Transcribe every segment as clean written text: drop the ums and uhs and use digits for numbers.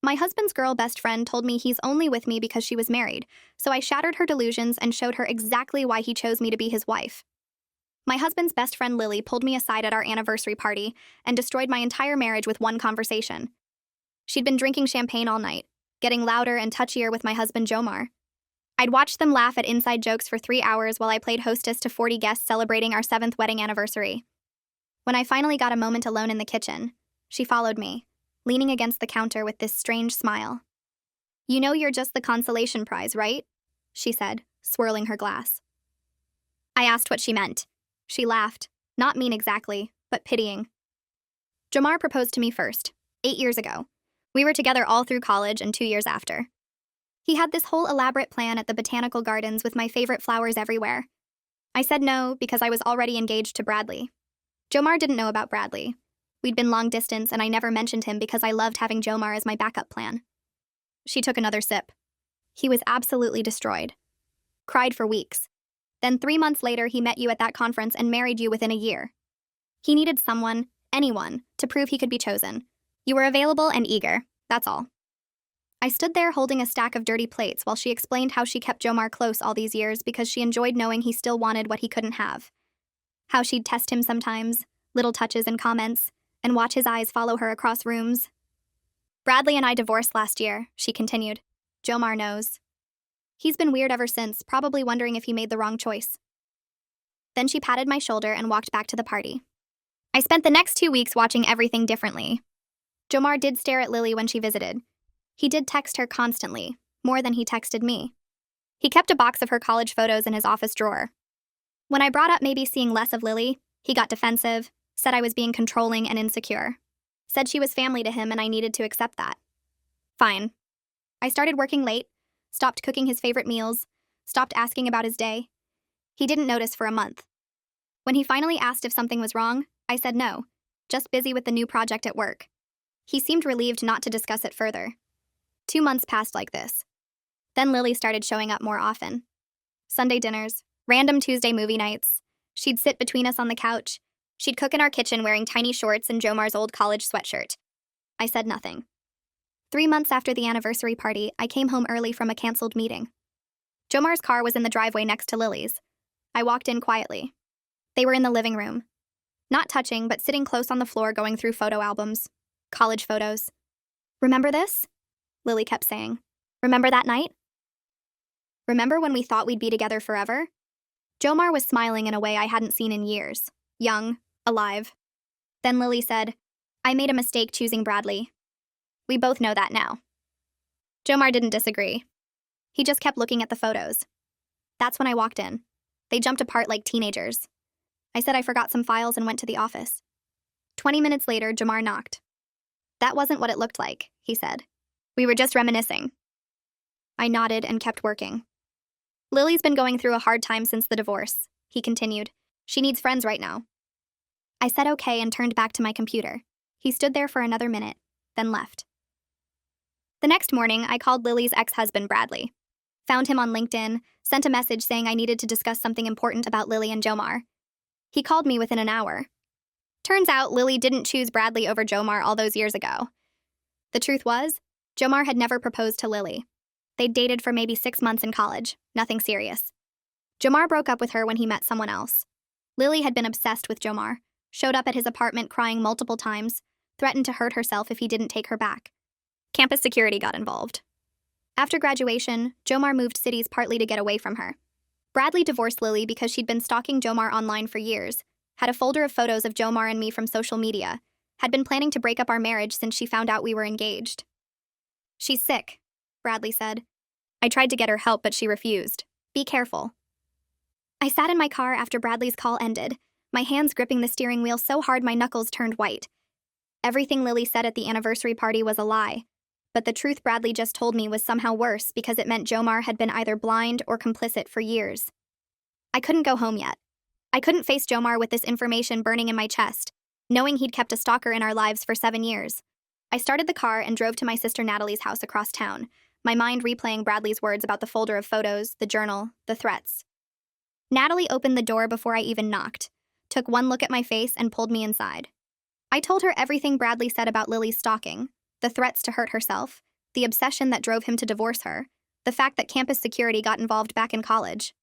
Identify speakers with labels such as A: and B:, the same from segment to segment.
A: My husband's girl best friend told me he's only with me because she was married, so I shattered her delusions and showed her exactly why he chose me to be his wife. My husband's best friend Lily pulled me aside at our anniversary party and destroyed my entire marriage with one conversation. She'd been drinking champagne all night, getting louder and touchier with my husband Jomar. I'd watched them laugh at inside jokes for 3 hours while I played hostess to 40 guests celebrating our 7th wedding anniversary. When I finally got a moment alone in the kitchen, she followed me, leaning against the counter with this strange smile. "You know you're just the consolation prize, right?" she said, swirling her glass. I asked what she meant. She laughed, not mean exactly, but pitying. Jomar proposed to me first, 8 years ago. We were together all through college and 2 years after. He had this whole elaborate plan at the botanical gardens with my favorite flowers everywhere. I said no because I was already engaged to Bradley. Jomar didn't know about Bradley. We'd been long distance and I never mentioned him because I loved having Jomar as my backup plan. She took another sip. He was absolutely destroyed. Cried for weeks. Then 3 months later, he met you at that conference and married you within a year. He needed someone, anyone, to prove he could be chosen. You were available and eager, that's all. I stood there holding a stack of dirty plates while she explained how she kept Jomar close all these years because she enjoyed knowing he still wanted what he couldn't have. How she'd test him sometimes, little touches and comments, and watch his eyes follow her across rooms. Bradley and I divorced last year, she continued. Jomar knows. He's been weird ever since, probably wondering if he made the wrong choice. Then she patted my shoulder and walked back to the party. I spent the next 2 weeks watching everything differently. Jomar did stare at Lily when she visited. He did text her constantly, more than he texted me. He kept a box of her college photos in his office drawer. When I brought up maybe seeing less of Lily, he got defensive, said I was being controlling and insecure. Said she was family to him and I needed to accept that. Fine. I started working late, stopped cooking his favorite meals, stopped asking about his day. He didn't notice for a month. When he finally asked if something was wrong, I said no, just busy with the new project at work. He seemed relieved not to discuss it further. 2 months passed like this. Then Lily started showing up more often. Sunday dinners, random Tuesday movie nights. She'd sit between us on the couch. She'd cook in our kitchen wearing tiny shorts and Jomar's old college sweatshirt. I said nothing. 3 months after the anniversary party, I came home early from a canceled meeting. Jomar's car was in the driveway next to Lily's. I walked in quietly. They were in the living room. Not touching, but sitting close on the floor going through photo albums. College photos. "Remember this?" Lily kept saying. "Remember that night? Remember when we thought we'd be together forever?" Jomar was smiling in a way I hadn't seen in years. Young, alive. Then Lily said, "I made a mistake choosing Bradley. We both know that now." Jomar didn't disagree. He just kept looking at the photos. That's when I walked in. They jumped apart like teenagers. I said I forgot some files and went to the office. 20 minutes later, Jomar knocked. "That wasn't what it looked like," he said. "We were just reminiscing." I nodded and kept working. "Lily's been going through a hard time since the divorce," he continued. "She needs friends right now." I said okay and turned back to my computer. He stood there for another minute, then left. The next morning, I called Lily's ex-husband, Bradley. Found him on LinkedIn, sent a message saying I needed to discuss something important about Lily and Jomar. He called me within an hour. Turns out Lily didn't choose Bradley over Jomar all those years ago. The truth was, Jomar had never proposed to Lily. They'd dated for maybe 6 months in college, nothing serious. Jomar broke up with her when he met someone else. Lily had been obsessed with Jomar, showed up at his apartment crying multiple times, threatened to hurt herself if he didn't take her back. Campus security got involved. After graduation, Jomar moved cities partly to get away from her. Bradley divorced Lily because she'd been stalking Jomar online for years, had a folder of photos of Jomar and me from social media, had been planning to break up our marriage since she found out we were engaged. "She's sick," Bradley said. I tried to get her help, but she refused. "Be careful." I sat in my car after Bradley's call ended, my hands gripping the steering wheel so hard my knuckles turned white. Everything Lily said at the anniversary party was a lie, but the truth Bradley just told me was somehow worse because it meant Jomar had been either blind or complicit for years. I couldn't go home yet. I couldn't face Jomar with this information burning in my chest, knowing he'd kept a stalker in our lives for 7 years. I started the car and drove to my sister Natalie's house across town, my mind replaying Bradley's words about the folder of photos, the journal, the threats. Natalie opened the door before I even knocked, took one look at my face and pulled me inside. I told her everything Bradley said about Lily's stalking, the threats to hurt herself, the obsession that drove him to divorce her, the fact that campus security got involved back in college.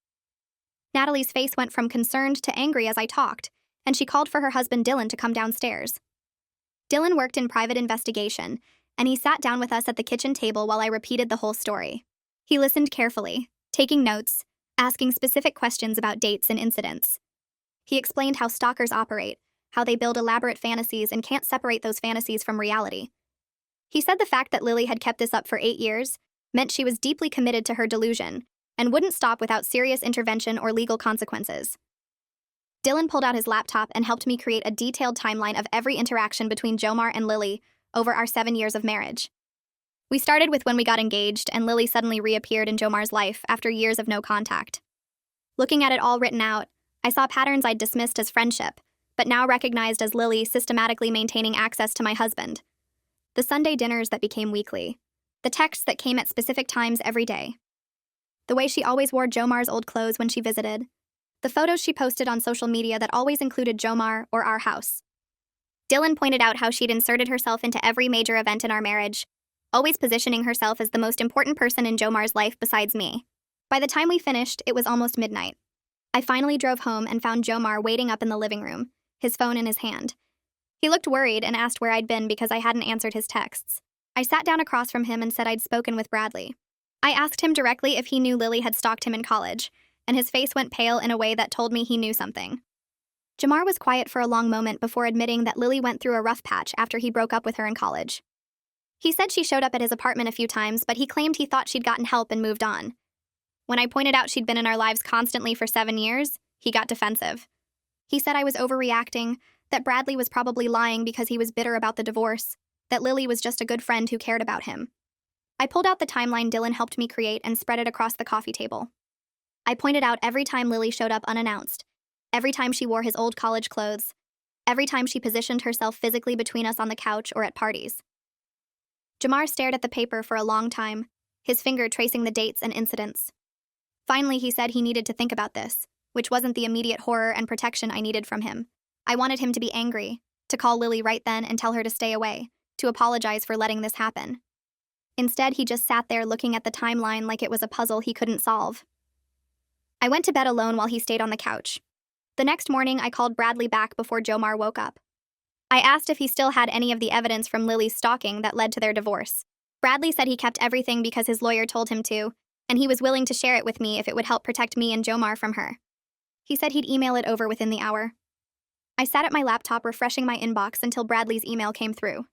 A: Natalie's face went from concerned to angry as I talked, and she called for her husband Dylan to come downstairs. Dylan worked in private investigation, and he sat down with us at the kitchen table while I repeated the whole story. He listened carefully, taking notes, asking specific questions about dates and incidents. He explained how stalkers operate, how they build elaborate fantasies and can't separate those fantasies from reality. He said the fact that Lily had kept this up for 8 years meant she was deeply committed to her delusion and wouldn't stop without serious intervention or legal consequences. Dylan pulled out his laptop and helped me create a detailed timeline of every interaction between Jomar and Lily over our 7 years of marriage. We started with when we got engaged and Lily suddenly reappeared in Jomar's life after years of no contact. Looking at it all written out, I saw patterns I'd dismissed as friendship, but now recognized as Lily systematically maintaining access to my husband. The Sunday dinners that became weekly. The texts that came at specific times every day. The way she always wore Jomar's old clothes when she visited. The photos she posted on social media that always included Jomar or our house. Dylan pointed out how she'd inserted herself into every major event in our marriage, always positioning herself as the most important person in Jomar's life besides me. By the time we finished, it was almost midnight. I finally drove home and found Jomar waiting up in the living room, his phone in his hand. He looked worried and asked where I'd been because I hadn't answered his texts. I sat down across from him and said I'd spoken with Bradley. I asked him directly if he knew Lily had stalked him in college, and his face went pale in a way that told me he knew something. Jomar was quiet for a long moment before admitting that Lily went through a rough patch after he broke up with her in college. He said she showed up at his apartment a few times, but he claimed he thought she'd gotten help and moved on. When I pointed out she'd been in our lives constantly for 7 years, he got defensive. He said I was overreacting, that Bradley was probably lying because he was bitter about the divorce, that Lily was just a good friend who cared about him. I pulled out the timeline Dylan helped me create and spread it across the coffee table. I pointed out every time Lily showed up unannounced, every time she wore his old college clothes, every time she positioned herself physically between us on the couch or at parties. Jomar stared at the paper for a long time, his finger tracing the dates and incidents. Finally, he said he needed to think about this, which wasn't the immediate horror and protection I needed from him. I wanted him to be angry, to call Lily right then and tell her to stay away, to apologize for letting this happen. Instead, he just sat there looking at the timeline like it was a puzzle he couldn't solve. I went to bed alone while he stayed on the couch. The next morning, I called Bradley back before Jomar woke up. I asked if he still had any of the evidence from Lily's stalking that led to their divorce. Bradley said he kept everything because his lawyer told him to, and he was willing to share it with me if it would help protect me and Jomar from her. He said he'd email it over within the hour. I sat at my laptop refreshing my inbox until Bradley's email came through.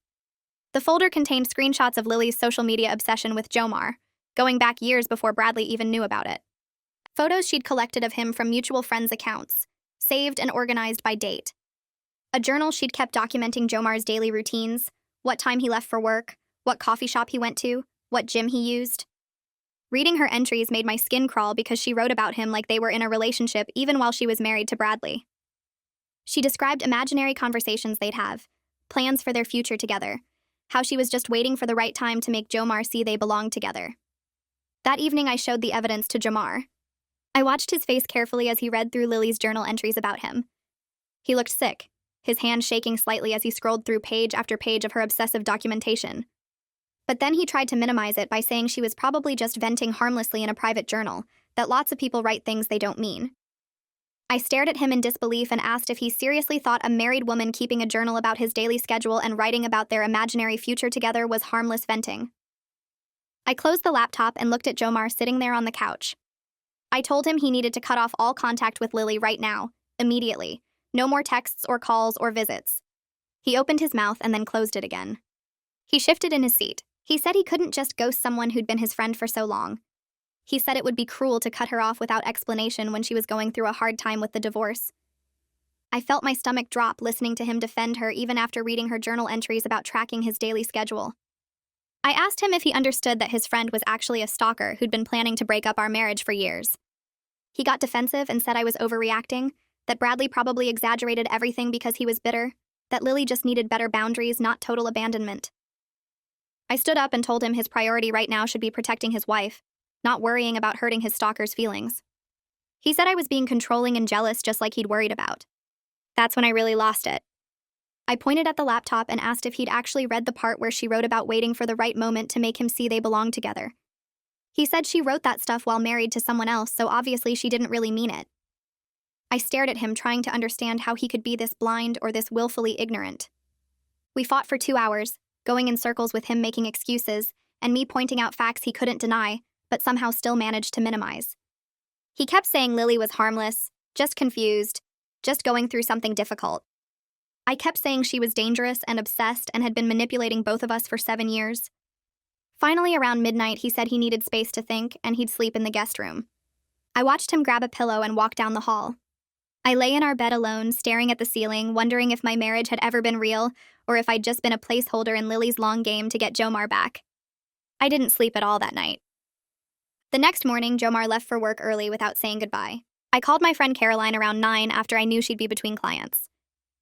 A: The folder contained screenshots of Lily's social media obsession with Jomar, going back years before Bradley even knew about it. Photos she'd collected of him from mutual friends' accounts, saved and organized by date. A journal she'd kept documenting Jomar's daily routines, what time he left for work, what coffee shop he went to, what gym he used. Reading her entries made my skin crawl because she wrote about him like they were in a relationship even while she was married to Bradley. She described imaginary conversations they'd have, plans for their future together, how she was just waiting for the right time to make Jomar see they belonged together. That evening, I showed the evidence to Jomar. I watched his face carefully as he read through Lily's journal entries about him. He looked sick, his hand shaking slightly as he scrolled through page after page of her obsessive documentation. But then he tried to minimize it by saying she was probably just venting harmlessly in a private journal, that lots of people write things they don't mean. I stared at him in disbelief and asked if he seriously thought a married woman keeping a journal about his daily schedule and writing about their imaginary future together was harmless venting. I closed the laptop and looked at Jomar sitting there on the couch. I told him he needed to cut off all contact with Lily right now, immediately. No more texts or calls or visits. He opened his mouth and then closed it again. He shifted in his seat. He said he couldn't just ghost someone who'd been his friend for so long. He said it would be cruel to cut her off without explanation when she was going through a hard time with the divorce. I felt my stomach drop listening to him defend her even after reading her journal entries about tracking his daily schedule. I asked him if he understood that his friend was actually a stalker who'd been planning to break up our marriage for years. He got defensive and said I was overreacting, that Bradley probably exaggerated everything because he was bitter, that Lily just needed better boundaries, not total abandonment. I stood up and told him his priority right now should be protecting his wife, not worrying about hurting his stalker's feelings. He said I was being controlling and jealous just like he'd worried about. That's when I really lost it. I pointed at the laptop and asked if he'd actually read the part where she wrote about waiting for the right moment to make him see they belong together. He said she wrote that stuff while married to someone else, so obviously she didn't really mean it. I stared at him, trying to understand how he could be this blind or this willfully ignorant. We fought for 2 hours, going in circles with him making excuses, and me pointing out facts he couldn't deny, but somehow still managed to minimize. He kept saying Lily was harmless, just confused, just going through something difficult. I kept saying she was dangerous and obsessed and had been manipulating both of us for 7 years. Finally, around midnight, he said he needed space to think and he'd sleep in the guest room. I watched him grab a pillow and walk down the hall. I lay in our bed alone, staring at the ceiling, wondering if my marriage had ever been real or if I'd just been a placeholder in Lily's long game to get Jomar back. I didn't sleep at all that night. The next morning, Jomar left for work early without saying goodbye. I called my friend Caroline around 9 after I knew she'd be between clients.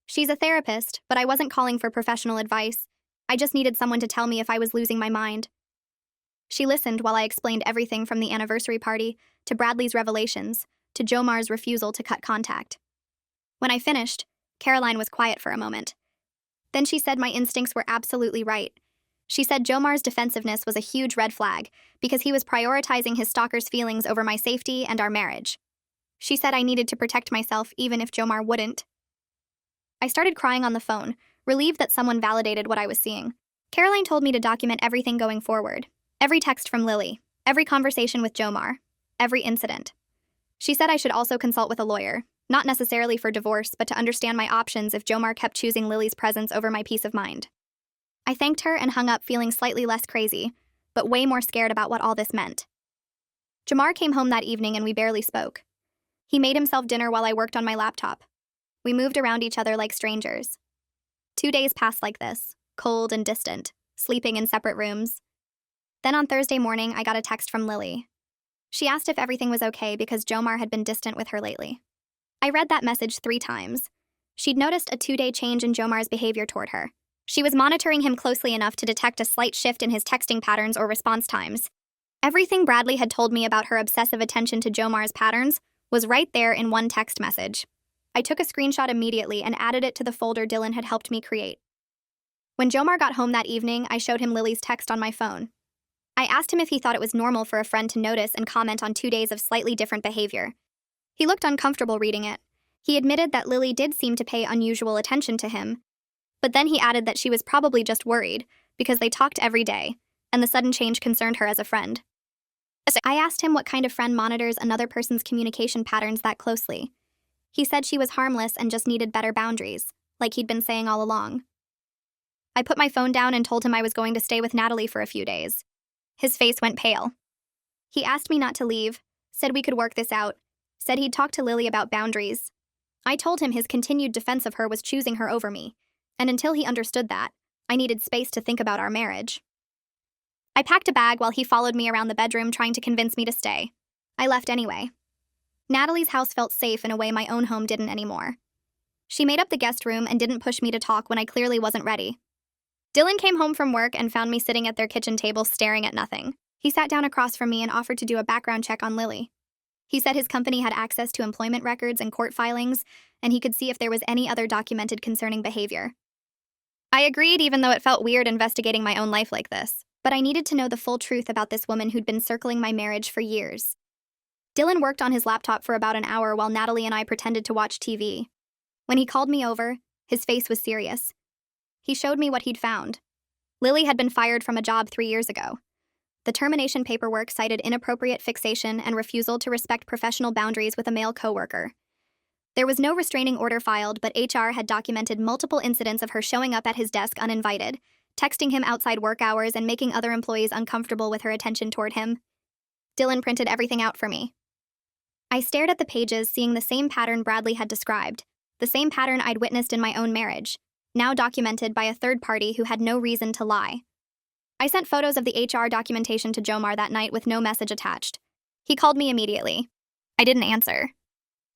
A: She's a therapist, but I wasn't calling for professional advice. I just needed someone to tell me if I was losing my mind. She listened while I explained everything from the anniversary party, to Bradley's revelations, to Jomar's refusal to cut contact. When I finished, Caroline was quiet for a moment. Then she said my instincts were absolutely right. She said Jomar's defensiveness was a huge red flag because he was prioritizing his stalker's feelings over my safety and our marriage. She said I needed to protect myself even if Jomar wouldn't. I started crying on the phone, relieved that someone validated what I was seeing. Caroline told me to document everything going forward. Every text from Lily, every conversation with Jomar, every incident. She said I should also consult with a lawyer, not necessarily for divorce, but to understand my options if Jomar kept choosing Lily's presence over my peace of mind. I thanked her and hung up, feeling slightly less crazy, but way more scared about what all this meant. Jomar came home that evening and we barely spoke. He made himself dinner while I worked on my laptop. We moved around each other like strangers. 2 days passed like this, cold and distant, sleeping in separate rooms. Then on Thursday morning, I got a text from Lily. She asked if everything was okay because Jomar had been distant with her lately. I read that message 3 times. She'd noticed a 2-day change in Jomar's behavior toward her. She was monitoring him closely enough to detect a slight shift in his texting patterns or response times. Everything Bradley had told me about her obsessive attention to Jomar's patterns was right there in one text message. I took a screenshot immediately and added it to the folder Dylan had helped me create. When Jomar got home that evening, I showed him Lily's text on my phone. I asked him if he thought it was normal for a friend to notice and comment on 2 days of slightly different behavior. He looked uncomfortable reading it. He admitted that Lily did seem to pay unusual attention to him, but then he added that she was probably just worried because they talked every day, and the sudden change concerned her as a friend. I asked him what kind of friend monitors another person's communication patterns that closely. He said she was harmless and just needed better boundaries, like he'd been saying all along. I put my phone down and told him I was going to stay with Natalie for a few days. His face went pale. He asked me not to leave, said we could work this out, said he'd talk to Lily about boundaries. I told him his continued defense of her was choosing her over me, and until he understood that, I needed space to think about our marriage. I packed a bag while he followed me around the bedroom trying to convince me to stay. I left anyway. Natalie's house felt safe in a way my own home didn't anymore. She made up the guest room and didn't push me to talk when I clearly wasn't ready. Dylan came home from work and found me sitting at their kitchen table staring at nothing. He sat down across from me and offered to do a background check on Lily. He said his company had access to employment records and court filings, and he could see if there was any other documented concerning behavior. I agreed, even though it felt weird investigating my own life like this, but I needed to know the full truth about this woman who'd been circling my marriage for years. Dylan worked on his laptop for about an hour while Natalie and I pretended to watch TV. When he called me over, his face was serious. He showed me what he'd found. Lily had been fired from a job 3 years ago. The termination paperwork cited inappropriate fixation and refusal to respect professional boundaries with a male coworker. There was no restraining order filed, but HR had documented multiple incidents of her showing up at his desk uninvited, texting him outside work hours, and making other employees uncomfortable with her attention toward him. Dylan printed everything out for me. I stared at the pages, seeing the same pattern Bradley had described, the same pattern I'd witnessed in my own marriage, now documented by a third party who had no reason to lie. I sent photos of the HR documentation to Jomar that night with no message attached. He called me immediately. I didn't answer.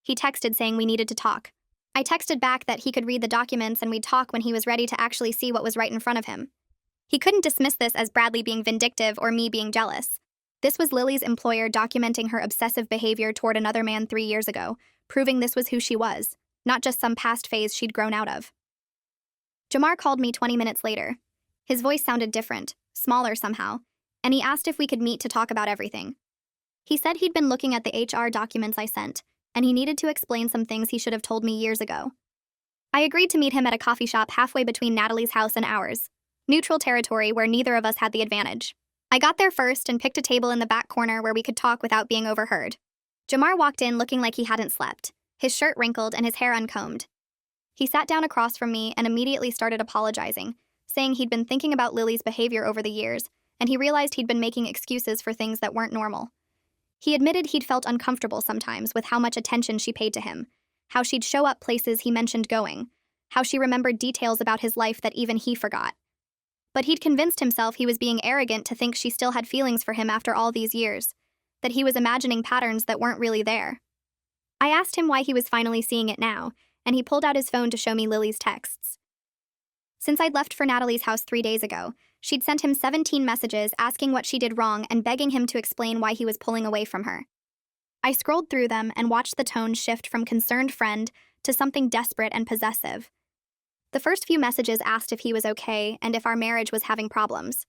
A: He texted saying we needed to talk. I texted back that he could read the documents and we'd talk when he was ready to actually see what was right in front of him. He couldn't dismiss this as Bradley being vindictive or me being jealous. This was Lily's employer documenting her obsessive behavior toward another man 3 years ago, proving this was who she was, not just some past phase she'd grown out of. Jamar called me 20 minutes later. His voice sounded different, smaller somehow, and he asked if we could meet to talk about everything. He said he'd been looking at the HR documents I sent, and he needed to explain some things he should have told me years ago. I agreed to meet him at a coffee shop halfway between Natalie's house and ours, neutral territory where neither of us had the advantage. I got there first and picked a table in the back corner where we could talk without being overheard. Jamar walked in looking like he hadn't slept, his shirt wrinkled and his hair uncombed. He sat down across from me and immediately started apologizing, saying he'd been thinking about Lily's behavior over the years, and he realized he'd been making excuses for things that weren't normal. He admitted he'd felt uncomfortable sometimes with how much attention she paid to him, how she'd show up places he mentioned going, how she remembered details about his life that even he forgot. But he'd convinced himself he was being arrogant to think she still had feelings for him after all these years, that he was imagining patterns that weren't really there. I asked him why he was finally seeing it now, and he pulled out his phone to show me Lily's texts. Since I'd left for Natalie's house 3 days ago, she'd sent him 17 messages asking what she did wrong and begging him to explain why he was pulling away from her. I scrolled through them and watched the tone shift from concerned friend to something desperate and possessive. The first few messages asked if he was okay and if our marriage was having problems.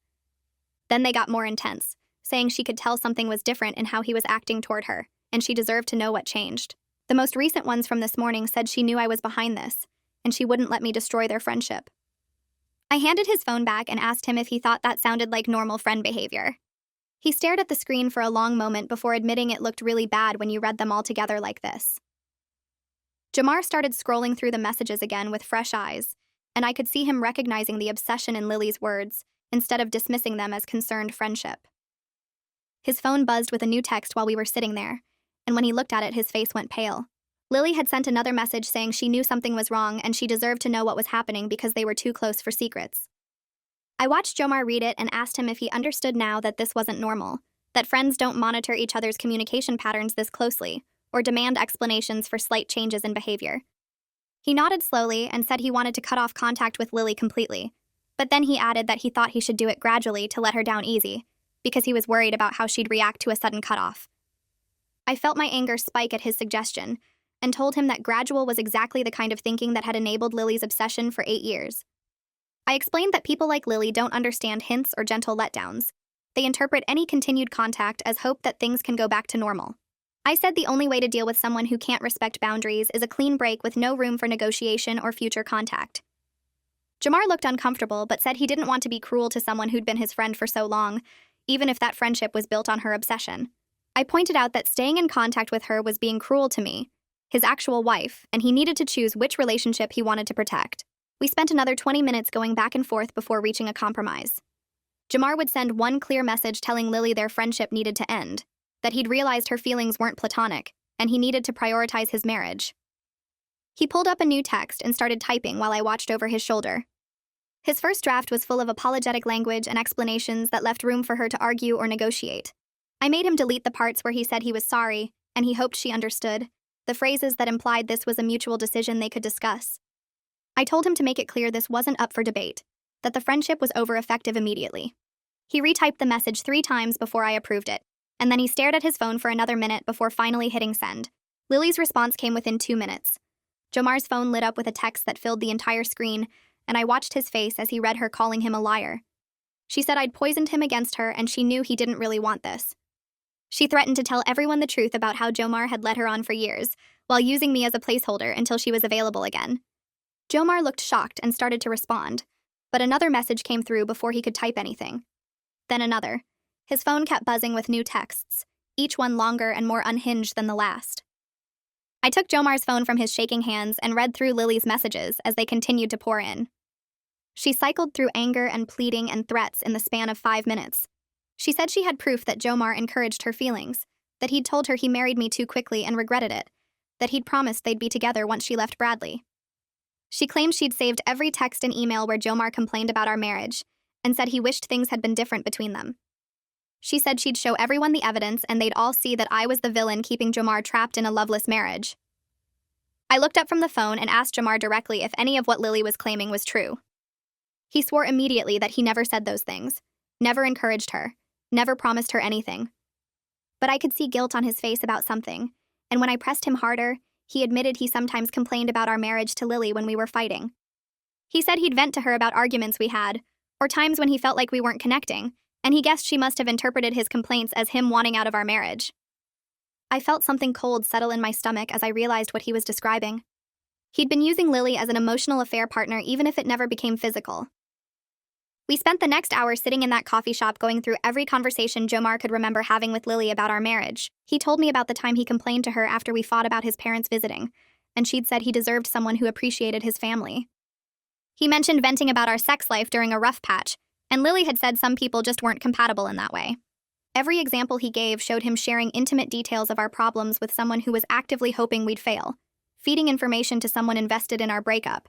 A: Then they got more intense, saying she could tell something was different in how he was acting toward her, and she deserved to know what changed. The most recent ones from this morning said she knew I was behind this, and she wouldn't let me destroy their friendship. I handed his phone back and asked him if he thought that sounded like normal friend behavior. He stared at the screen for a long moment before admitting it looked really bad when you read them all together like this. Jamar started scrolling through the messages again with fresh eyes, and I could see him recognizing the obsession in Lily's words, instead of dismissing them as concerned friendship. His phone buzzed with a new text while we were sitting there, and when he looked at it, his face went pale. Lily had sent another message saying she knew something was wrong and she deserved to know what was happening because they were too close for secrets. I watched Jomar read it and asked him if he understood now that this wasn't normal, that friends don't monitor each other's communication patterns this closely, or demand explanations for slight changes in behavior. He nodded slowly and said he wanted to cut off contact with Lily completely, but then he added that he thought he should do it gradually to let her down easy, because he was worried about how she'd react to a sudden cutoff. I felt my anger spike at his suggestion, and told him that gradual was exactly the kind of thinking that had enabled Lily's obsession for 8 years. I explained that people like Lily don't understand hints or gentle letdowns. They interpret any continued contact as hope that things can go back to normal. I said the only way to deal with someone who can't respect boundaries is a clean break with no room for negotiation or future contact. Jamar looked uncomfortable but said he didn't want to be cruel to someone who'd been his friend for so long, even if that friendship was built on her obsession. I pointed out that staying in contact with her was being cruel to me, his actual wife, and he needed to choose which relationship he wanted to protect. We spent another 20 minutes going back and forth before reaching a compromise. Jamar would send one clear message telling Lily their friendship needed to end, that he'd realized her feelings weren't platonic, and he needed to prioritize his marriage. He pulled up a new text and started typing while I watched over his shoulder. His first draft was full of apologetic language and explanations that left room for her to argue or negotiate. I made him delete the parts where he said he was sorry, and he hoped she understood, the phrases that implied this was a mutual decision they could discuss. I told him to make it clear this wasn't up for debate, that the friendship was over effective immediately. He retyped the message 3 times before I approved it, and then he stared at his phone for another minute before finally hitting send. Lily's response came within 2 minutes. Jomar's phone lit up with a text that filled the entire screen, and I watched his face as he read her calling him a liar. She said I'd poisoned him against her and she knew he didn't really want this. She threatened to tell everyone the truth about how Jomar had led her on for years, while using me as a placeholder until she was available again. Jomar looked shocked and started to respond, but another message came through before he could type anything. Then another. His phone kept buzzing with new texts, each one longer and more unhinged than the last. I took Jomar's phone from his shaking hands and read through Lily's messages as they continued to pour in. She cycled through anger and pleading and threats in the span of 5 minutes. She said she had proof that Jomar encouraged her feelings, that he'd told her he married me too quickly and regretted it, that he'd promised they'd be together once she left Bradley. She claimed she'd saved every text and email where Jomar complained about our marriage, and said he wished things had been different between them. She said she'd show everyone the evidence and they'd all see that I was the villain keeping Jomar trapped in a loveless marriage. I looked up from the phone and asked Jomar directly if any of what Lily was claiming was true. He swore immediately that he never said those things, never encouraged her, never promised her anything. But I could see guilt on his face about something, and when I pressed him harder, he admitted he sometimes complained about our marriage to Lily when we were fighting. He said he'd vent to her about arguments we had, or times when he felt like we weren't connecting, and he guessed she must have interpreted his complaints as him wanting out of our marriage. I felt something cold settle in my stomach as I realized what he was describing. He'd been using Lily as an emotional affair partner even if it never became physical. We spent the next hour sitting in that coffee shop going through every conversation Jomar could remember having with Lily about our marriage. He told me about the time he complained to her after we fought about his parents visiting, and she'd said he deserved someone who appreciated his family. He mentioned venting about our sex life during a rough patch, and Lily had said some people just weren't compatible in that way. Every example he gave showed him sharing intimate details of our problems with someone who was actively hoping we'd fail, feeding information to someone invested in our breakup.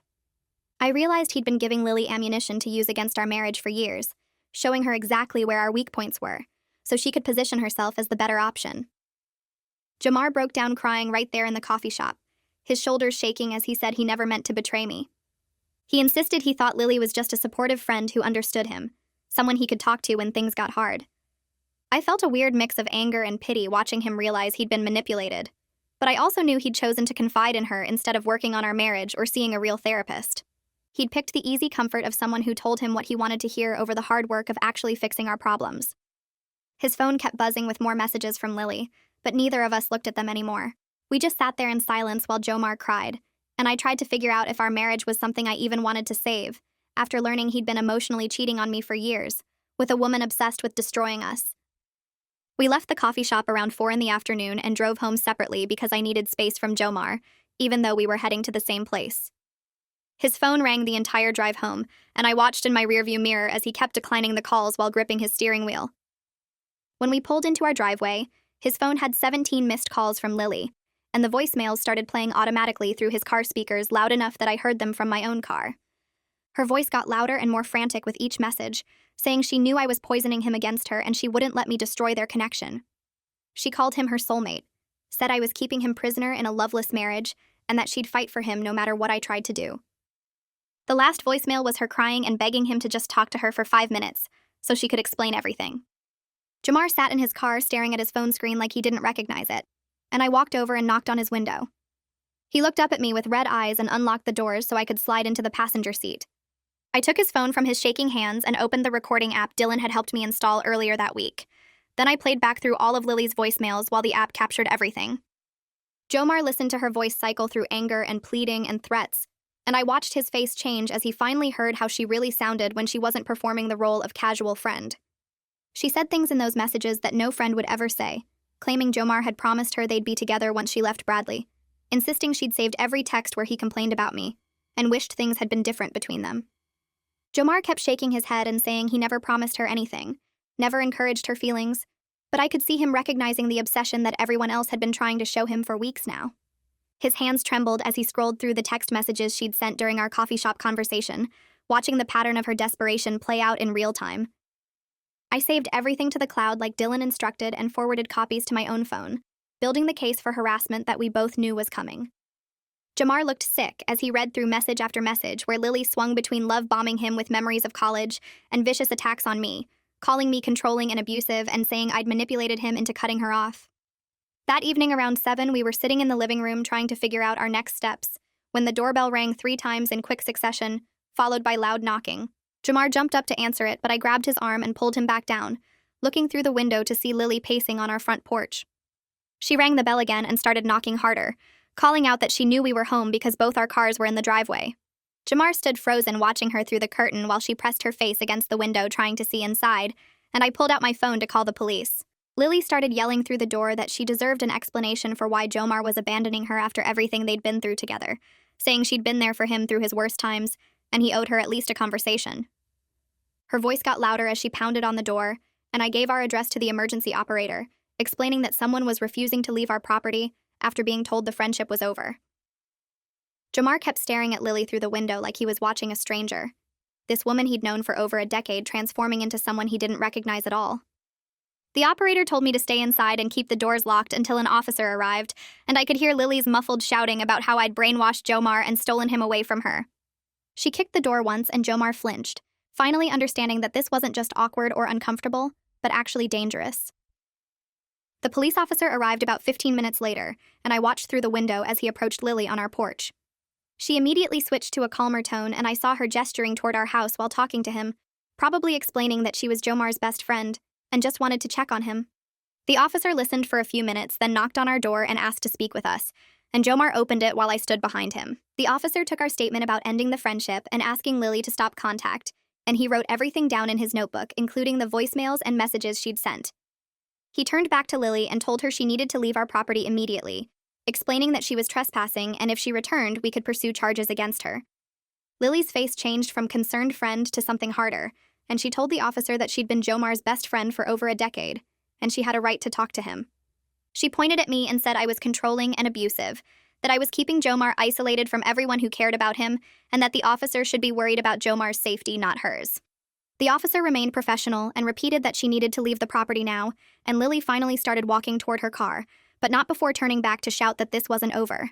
A: I realized he'd been giving Lily ammunition to use against our marriage for years, showing her exactly where our weak points were, so she could position herself as the better option. Jomar broke down crying right there in the coffee shop, his shoulders shaking as he said he never meant to betray me. He insisted he thought Lily was just a supportive friend who understood him, someone he could talk to when things got hard. I felt a weird mix of anger and pity watching him realize he'd been manipulated, but I also knew he'd chosen to confide in her instead of working on our marriage or seeing a real therapist. He'd picked the easy comfort of someone who told him what he wanted to hear over the hard work of actually fixing our problems. His phone kept buzzing with more messages from Lily, but neither of us looked at them anymore. We just sat there in silence while Jomar cried, and I tried to figure out if our marriage was something I even wanted to save, after learning he'd been emotionally cheating on me for years, with a woman obsessed with destroying us. We left the coffee shop around 4 in the afternoon and drove home separately because I needed space from Jomar, even though we were heading to the same place. His phone rang the entire drive home, and I watched in my rearview mirror as he kept declining the calls while gripping his steering wheel. When we pulled into our driveway, his phone had 17 missed calls from Lily, and the voicemails started playing automatically through his car speakers loud enough that I heard them from my own car. Her voice got louder and more frantic with each message, saying she knew I was poisoning him against her and she wouldn't let me destroy their connection. She called him her soulmate, said I was keeping him prisoner in a loveless marriage, and that she'd fight for him no matter what I tried to do. The last voicemail was her crying and begging him to just talk to her for 5 minutes, so she could explain everything. Jomar sat in his car staring at his phone screen like he didn't recognize it, and I walked over and knocked on his window. He looked up at me with red eyes and unlocked the doors so I could slide into the passenger seat. I took his phone from his shaking hands and opened the recording app Dylan had helped me install earlier that week. Then I played back through all of Lily's voicemails while the app captured everything. Jomar listened to her voice cycle through anger and pleading and threats, and I watched his face change as he finally heard how she really sounded when she wasn't performing the role of casual friend. She said things in those messages that no friend would ever say, claiming Jomar had promised her they'd be together once she left Bradley, insisting she'd saved every text where he complained about me, and wished things had been different between them. Jomar kept shaking his head and saying he never promised her anything, never encouraged her feelings, but I could see him recognizing the obsession that everyone else had been trying to show him for weeks now. His hands trembled as he scrolled through the text messages she'd sent during our coffee shop conversation, watching the pattern of her desperation play out in real time. I saved everything to the cloud like Dylan instructed and forwarded copies to my own phone, building the case for harassment that we both knew was coming. Jomar looked sick as he read through message after message where Lily swung between love-bombing him with memories of college and vicious attacks on me, calling me controlling and abusive and saying I'd manipulated him into cutting her off. That evening around 7, we were sitting in the living room trying to figure out our next steps when the doorbell rang 3 times in quick succession, followed by loud knocking. Jomar jumped up to answer it, but I grabbed his arm and pulled him back down, looking through the window to see Lily pacing on our front porch. She rang the bell again and started knocking harder, calling out that she knew we were home because both our cars were in the driveway. Jomar stood frozen watching her through the curtain while she pressed her face against the window trying to see inside, and I pulled out my phone to call the police. Lily started yelling through the door that she deserved an explanation for why Jomar was abandoning her after everything they'd been through together, saying she'd been there for him through his worst times, and he owed her at least a conversation. Her voice got louder as she pounded on the door, and I gave our address to the emergency operator, explaining that someone was refusing to leave our property after being told the friendship was over. Jomar kept staring at Lily through the window like he was watching a stranger, this woman he'd known for over a decade transforming into someone he didn't recognize at all. The operator told me to stay inside and keep the doors locked until an officer arrived, and I could hear Lily's muffled shouting about how I'd brainwashed Jomar and stolen him away from her. She kicked the door once and Jomar flinched, finally understanding that this wasn't just awkward or uncomfortable, but actually dangerous. The police officer arrived about 15 minutes later, and I watched through the window as he approached Lily on our porch. She immediately switched to a calmer tone, and I saw her gesturing toward our house while talking to him, probably explaining that she was Jomar's best friend and just wanted to check on him. The officer listened for a few minutes, then knocked on our door and asked to speak with us, and Jomar opened it while I stood behind him. The officer took our statement about ending the friendship and asking Lily to stop contact, and he wrote everything down in his notebook, including the voicemails and messages she'd sent. He turned back to Lily and told her she needed to leave our property immediately, explaining that she was trespassing and if she returned, we could pursue charges against her. Lily's face changed from concerned friend to something harder, and she told the officer that she'd been Jomar's best friend for over a decade, and she had a right to talk to him. She pointed at me and said I was controlling and abusive, that I was keeping Jomar isolated from everyone who cared about him, and that the officer should be worried about Jomar's safety, not hers. The officer remained professional and repeated that she needed to leave the property now, and Lily finally started walking toward her car, but not before turning back to shout that this wasn't over.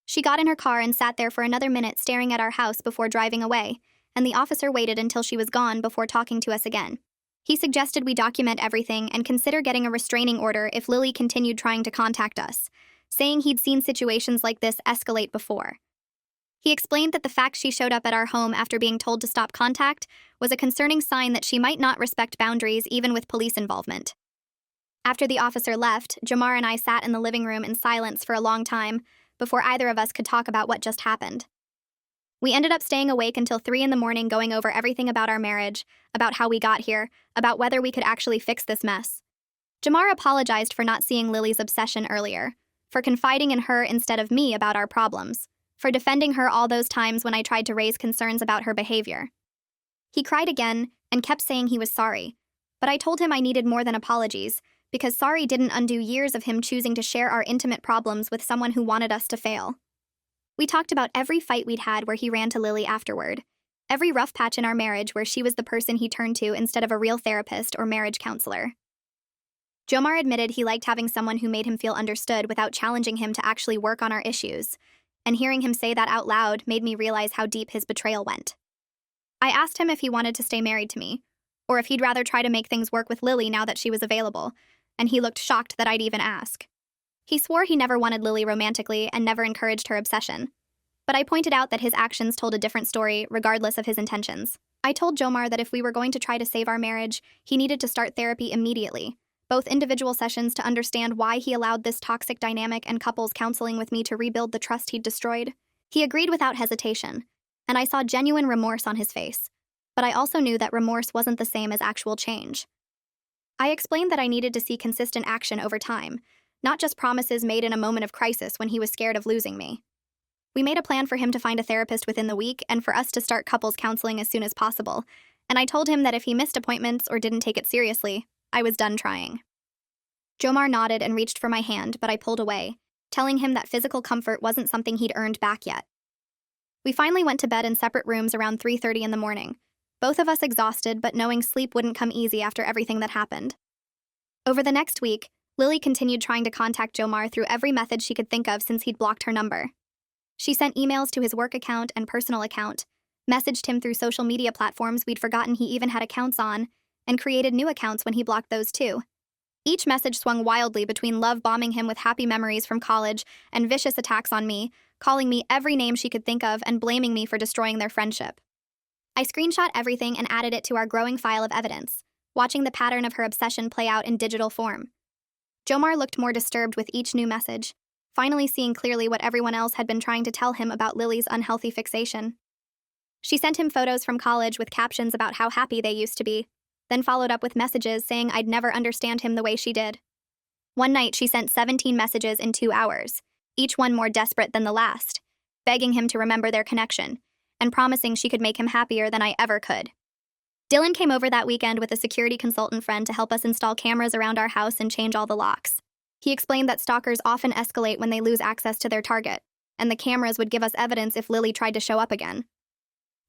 A: She got in her car and sat there for another minute staring at our house before driving away, and the officer waited until she was gone before talking to us again. He suggested we document everything and consider getting a restraining order if Lily continued trying to contact us, saying he'd seen situations like this escalate before. He explained that the fact she showed up at our home after being told to stop contact was a concerning sign that she might not respect boundaries even with police involvement. After the officer left, Jomar and I sat in the living room in silence for a long time before either of us could talk about what just happened. We ended up staying awake until 3 a.m, going over everything about our marriage, about how we got here, about whether we could actually fix this mess. Jomar apologized for not seeing Lily's obsession earlier, for confiding in her instead of me about our problems, for defending her all those times when I tried to raise concerns about her behavior. He cried again and kept saying he was sorry, but I told him I needed more than apologies, because sorry didn't undo years of him choosing to share our intimate problems with someone who wanted us to fail. We talked about every fight we'd had where he ran to Lily afterward, every rough patch in our marriage where she was the person he turned to instead of a real therapist or marriage counselor. Jomar admitted he liked having someone who made him feel understood without challenging him to actually work on our issues, and hearing him say that out loud made me realize how deep his betrayal went. I asked him if he wanted to stay married to me, or if he'd rather try to make things work with Lily now that she was available, and he looked shocked that I'd even ask. He swore he never wanted Lily romantically and never encouraged her obsession, but I pointed out that his actions told a different story regardless of his intentions. I told Jomar that if we were going to try to save our marriage, he needed to start therapy immediately, both individual sessions to understand why he allowed this toxic dynamic and couples counseling with me to rebuild the trust he'd destroyed. He agreed without hesitation, and I saw genuine remorse on his face, but I also knew that remorse wasn't the same as actual change. I explained that I needed to see consistent action over time, not just promises made in a moment of crisis when he was scared of losing me. We made a plan for him to find a therapist within the week and for us to start couples counseling as soon as possible, and I told him that if he missed appointments or didn't take it seriously, I was done trying. Jomar nodded and reached for my hand, but I pulled away, telling him that physical comfort wasn't something he'd earned back yet. We finally went to bed in separate rooms around 3:30 in the morning, both of us exhausted but knowing sleep wouldn't come easy after everything that happened. Over the next week, Lily continued trying to contact Jomar through every method she could think of since he'd blocked her number. She sent emails to his work account and personal account, messaged him through social media platforms we'd forgotten he even had accounts on, and created new accounts when he blocked those too. Each message swung wildly between love bombing him with happy memories from college and vicious attacks on me, calling me every name she could think of and blaming me for destroying their friendship. I screenshot everything and added it to our growing file of evidence, watching the pattern of her obsession play out in digital form. Jomar looked more disturbed with each new message, finally seeing clearly what everyone else had been trying to tell him about Lily's unhealthy fixation. She sent him photos from college with captions about how happy they used to be, then followed up with messages saying I'd never understand him the way she did. One night, she sent 17 messages in 2 hours, each one more desperate than the last, begging him to remember their connection, and promising she could make him happier than I ever could. Dylan came over that weekend with a security consultant friend to help us install cameras around our house and change all the locks. He explained that stalkers often escalate when they lose access to their target, and the cameras would give us evidence if Lily tried to show up again.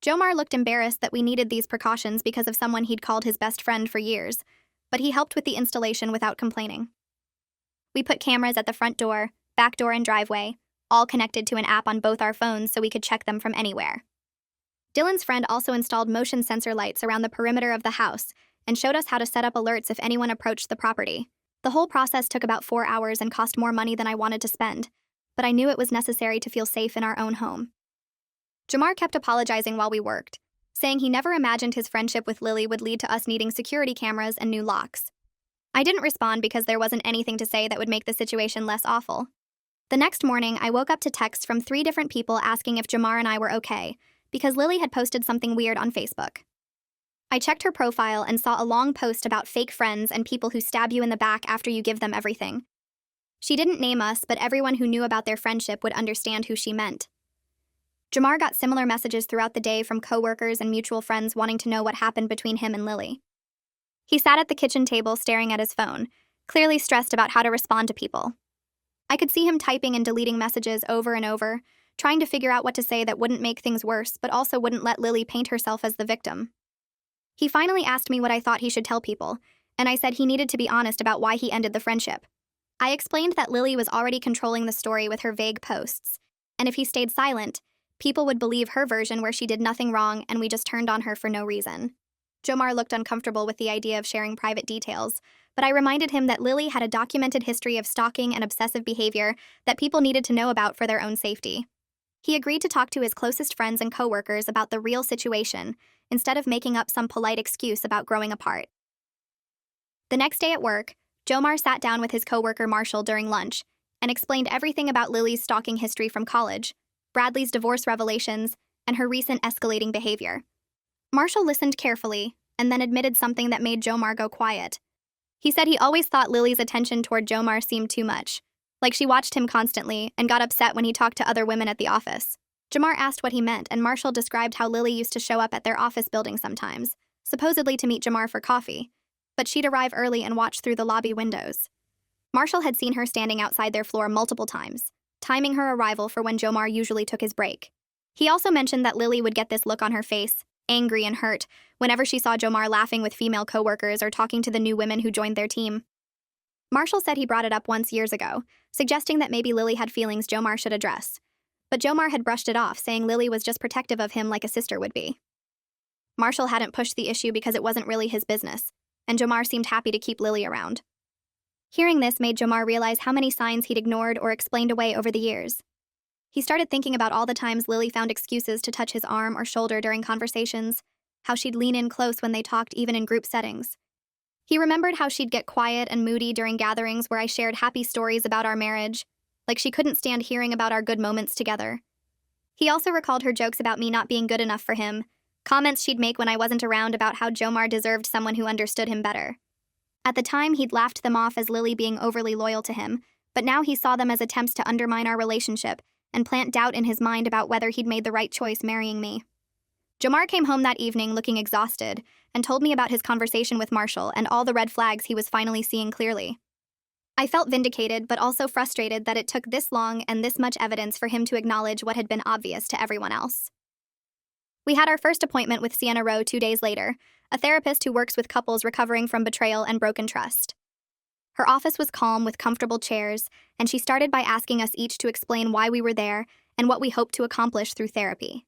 A: Jomar looked embarrassed that we needed these precautions because of someone he'd called his best friend for years, but he helped with the installation without complaining. We put cameras at the front door, back door, and driveway, all connected to an app on both our phones so we could check them from anywhere. Dylan's friend also installed motion sensor lights around the perimeter of the house and showed us how to set up alerts if anyone approached the property. The whole process took about 4 hours and cost more money than I wanted to spend, but I knew it was necessary to feel safe in our own home. Jamar kept apologizing while we worked, saying he never imagined his friendship with Lily would lead to us needing security cameras and new locks. I didn't respond because there wasn't anything to say that would make the situation less awful. The next morning, I woke up to texts from 3 different people asking if Jamar and I were okay, because Lily had posted something weird on Facebook. I checked her profile and saw a long post about fake friends and people who stab you in the back after you give them everything. She didn't name us, but everyone who knew about their friendship would understand who she meant. Jamar got similar messages throughout the day from coworkers and mutual friends wanting to know what happened between him and Lily. He sat at the kitchen table staring at his phone, clearly stressed about how to respond to people. I could see him typing and deleting messages over and over, trying to figure out what to say that wouldn't make things worse but also wouldn't let Lily paint herself as the victim. He finally asked me what I thought he should tell people, and I said he needed to be honest about why he ended the friendship. I explained that Lily was already controlling the story with her vague posts, and if he stayed silent, people would believe her version where she did nothing wrong and we just turned on her for no reason. Jomar looked uncomfortable with the idea of sharing private details, but I reminded him that Lily had a documented history of stalking and obsessive behavior that people needed to know about for their own safety. He agreed to talk to his closest friends and coworkers about the real situation, instead of making up some polite excuse about growing apart. The next day at work, Jomar sat down with his coworker Marshall during lunch and explained everything about Lily's stalking history from college, Bradley's divorce revelations, and her recent escalating behavior. Marshall listened carefully and then admitted something that made Jomar go quiet. He said he always thought Lily's attention toward Jomar seemed too much, like she watched him constantly and got upset when he talked to other women at the office. Jomar asked what he meant, and Marshall described how Lily used to show up at their office building sometimes, supposedly to meet Jomar for coffee, but she'd arrive early and watch through the lobby windows. Marshall had seen her standing outside their floor multiple times, timing her arrival for when Jomar usually took his break. He also mentioned that Lily would get this look on her face, angry and hurt, whenever she saw Jomar laughing with female coworkers or talking to the new women who joined their team. Marshall said he brought it up once years ago, suggesting that maybe Lily had feelings Jomar should address. But Jomar had brushed it off, saying Lily was just protective of him like a sister would be. Marshall hadn't pushed the issue because it wasn't really his business, and Jomar seemed happy to keep Lily around. Hearing this made Jomar realize how many signs he'd ignored or explained away over the years. He started thinking about all the times Lily found excuses to touch his arm or shoulder during conversations, how she'd lean in close when they talked even in group settings. He remembered how she'd get quiet and moody during gatherings where I shared happy stories about our marriage, like she couldn't stand hearing about our good moments together. He also recalled her jokes about me not being good enough for him, comments she'd make when I wasn't around about how Jomar deserved someone who understood him better. At the time, he'd laughed them off as Lily being overly loyal to him, but now he saw them as attempts to undermine our relationship and plant doubt in his mind about whether he'd made the right choice marrying me. Jomar came home that evening looking exhausted and told me about his conversation with Marshall and all the red flags he was finally seeing clearly. I felt vindicated, but also frustrated that it took this long and this much evidence for him to acknowledge what had been obvious to everyone else. We had our first appointment with Sienna Rowe 2 days later, a therapist who works with couples recovering from betrayal and broken trust. Her office was calm with comfortable chairs, and she started by asking us each to explain why we were there and what we hoped to accomplish through therapy.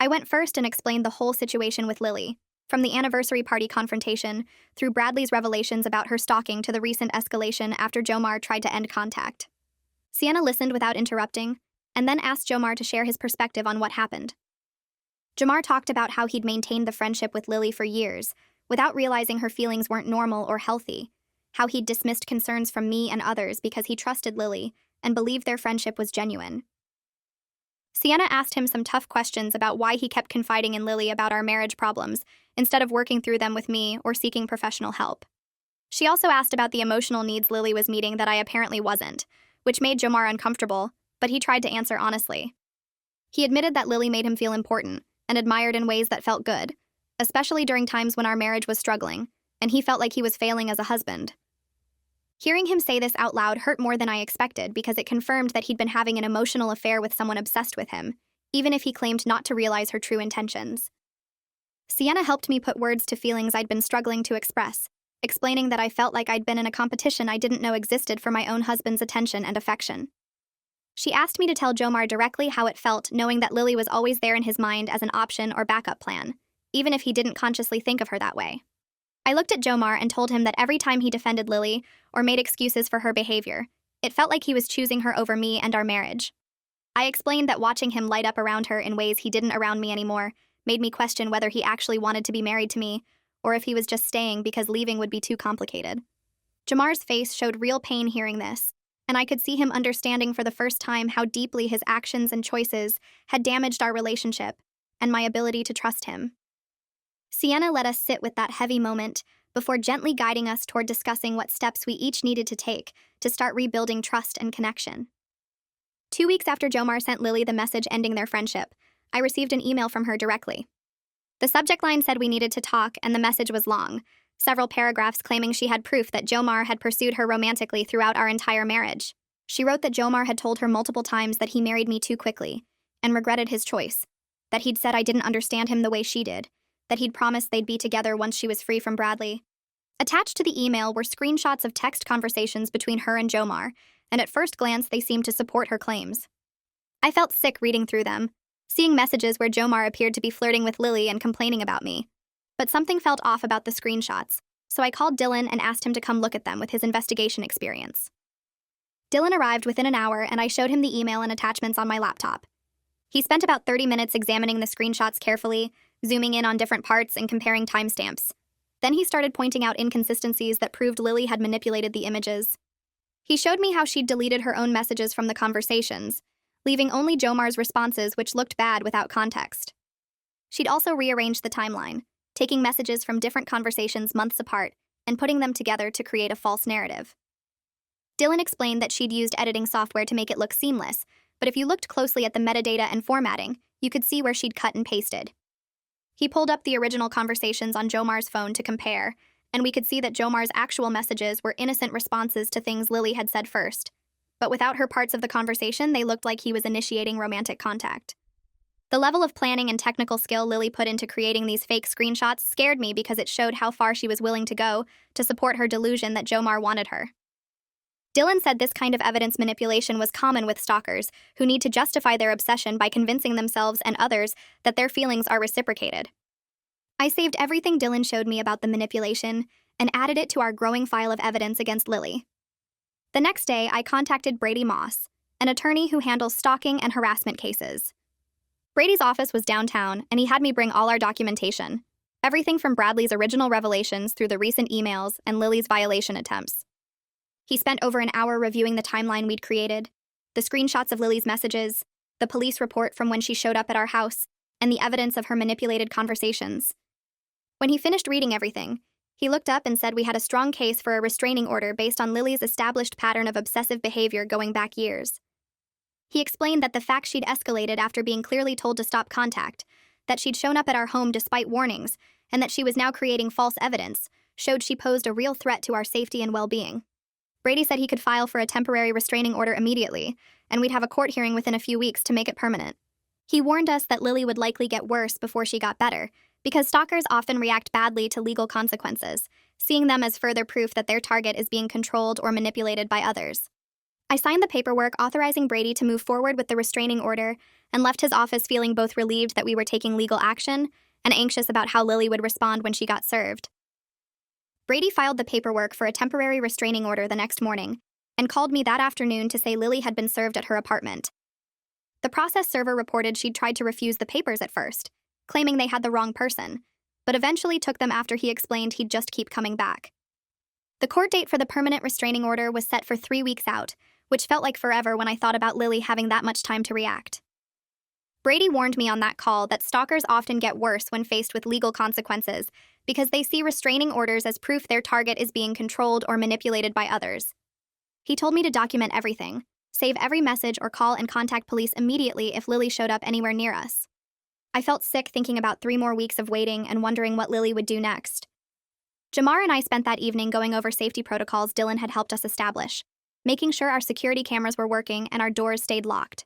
A: I went first and explained the whole situation with Lily, from the anniversary party confrontation, through Bradley's revelations about her stalking to the recent escalation after Jomar tried to end contact. Sienna listened without interrupting, and then asked Jomar to share his perspective on what happened. Jomar talked about how he'd maintained the friendship with Lily for years, without realizing her feelings weren't normal or healthy, how he'd dismissed concerns from me and others because he trusted Lily and believed their friendship was genuine. Sienna asked him some tough questions about why he kept confiding in Lily about our marriage problems, instead of working through them with me or seeking professional help. She also asked about the emotional needs Lily was meeting that I apparently wasn't, which made Jomar uncomfortable, but he tried to answer honestly. He admitted that Lily made him feel important and admired in ways that felt good, especially during times when our marriage was struggling, and he felt like he was failing as a husband. Hearing him say this out loud hurt more than I expected because it confirmed that he'd been having an emotional affair with someone obsessed with him, even if he claimed not to realize her true intentions. Sienna helped me put words to feelings I'd been struggling to express, explaining that I felt like I'd been in a competition I didn't know existed for my own husband's attention and affection. She asked me to tell Jomar directly how it felt knowing that Lily was always there in his mind as an option or backup plan, even if he didn't consciously think of her that way. I looked at Jomar and told him that every time he defended Lily or made excuses for her behavior, it felt like he was choosing her over me and our marriage. I explained that watching him light up around her in ways he didn't around me anymore made me question whether he actually wanted to be married to me, or if he was just staying because leaving would be too complicated. Jamar's face showed real pain hearing this, and I could see him understanding for the first time how deeply his actions and choices had damaged our relationship and my ability to trust him. Sienna let us sit with that heavy moment before gently guiding us toward discussing what steps we each needed to take to start rebuilding trust and connection. 2 weeks after Jomar sent Lily the message ending their friendship, I received an email from her directly. The subject line said we needed to talk, and the message was long, several paragraphs claiming she had proof that Jomar had pursued her romantically throughout our entire marriage. She wrote that Jomar had told her multiple times that he married me too quickly and regretted his choice, that he'd said I didn't understand him the way she did, that he'd promised they'd be together once she was free from Bradley. Attached to the email were screenshots of text conversations between her and Jomar, and at first glance they seemed to support her claims. I felt sick reading through them, seeing messages where Jomar appeared to be flirting with Lily and complaining about me. But something felt off about the screenshots, so I called Dylan and asked him to come look at them with his investigation experience. Dylan arrived within an hour, and I showed him the email and attachments on my laptop. He spent about 30 minutes examining the screenshots carefully, zooming in on different parts and comparing timestamps. Then he started pointing out inconsistencies that proved Lily had manipulated the images. He showed me how she'd deleted her own messages from the conversations, leaving only Jomar's responses, which looked bad without context. She'd also rearranged the timeline, taking messages from different conversations months apart and putting them together to create a false narrative. Dylan explained that she'd used editing software to make it look seamless, but if you looked closely at the metadata and formatting, you could see where she'd cut and pasted. He pulled up the original conversations on Jomar's phone to compare, and we could see that Jomar's actual messages were innocent responses to things Lily had said first. But without her parts of the conversation, they looked like he was initiating romantic contact. The level of planning and technical skill Lily put into creating these fake screenshots scared me because it showed how far she was willing to go to support her delusion that Jomar wanted her. Dylan said this kind of evidence manipulation was common with stalkers, who need to justify their obsession by convincing themselves and others that their feelings are reciprocated. I saved everything Dylan showed me about the manipulation and added it to our growing file of evidence against Lily. The next day, I contacted Brady Moss, an attorney who handles stalking and harassment cases. Brady's office was downtown, and he had me bring all our documentation, everything from Bradley's original revelations through the recent emails and Lily's violation attempts. He spent over an hour reviewing the timeline we'd created, the screenshots of Lily's messages, the police report from when she showed up at our house, and the evidence of her manipulated conversations. When he finished reading everything, he looked up and said we had a strong case for a restraining order based on Lily's established pattern of obsessive behavior going back years. He explained that the fact she'd escalated after being clearly told to stop contact, that she'd shown up at our home despite warnings, and that she was now creating false evidence, showed she posed a real threat to our safety and well-being. Brady said he could file for a temporary restraining order immediately, and we'd have a court hearing within a few weeks to make it permanent. He warned us that Lily would likely get worse before she got better, because stalkers often react badly to legal consequences, seeing them as further proof that their target is being controlled or manipulated by others. I signed the paperwork authorizing Brady to move forward with the restraining order and left his office feeling both relieved that we were taking legal action and anxious about how Lily would respond when she got served. Brady filed the paperwork for a temporary restraining order the next morning and called me that afternoon to say Lily had been served at her apartment. The process server reported she'd tried to refuse the papers at first, claiming they had the wrong person, but eventually took them after he explained he'd just keep coming back. The court date for the permanent restraining order was set for 3 weeks out, which felt like forever when I thought about Lily having that much time to react. Brady warned me on that call that stalkers often get worse when faced with legal consequences because they see restraining orders as proof their target is being controlled or manipulated by others. He told me to document everything, save every message or call and contact police immediately if Lily showed up anywhere near us. I felt sick thinking about 3 more weeks of waiting and wondering what Lily would do next. Jamar and I spent that evening going over safety protocols Dylan had helped us establish, making sure our security cameras were working and our doors stayed locked.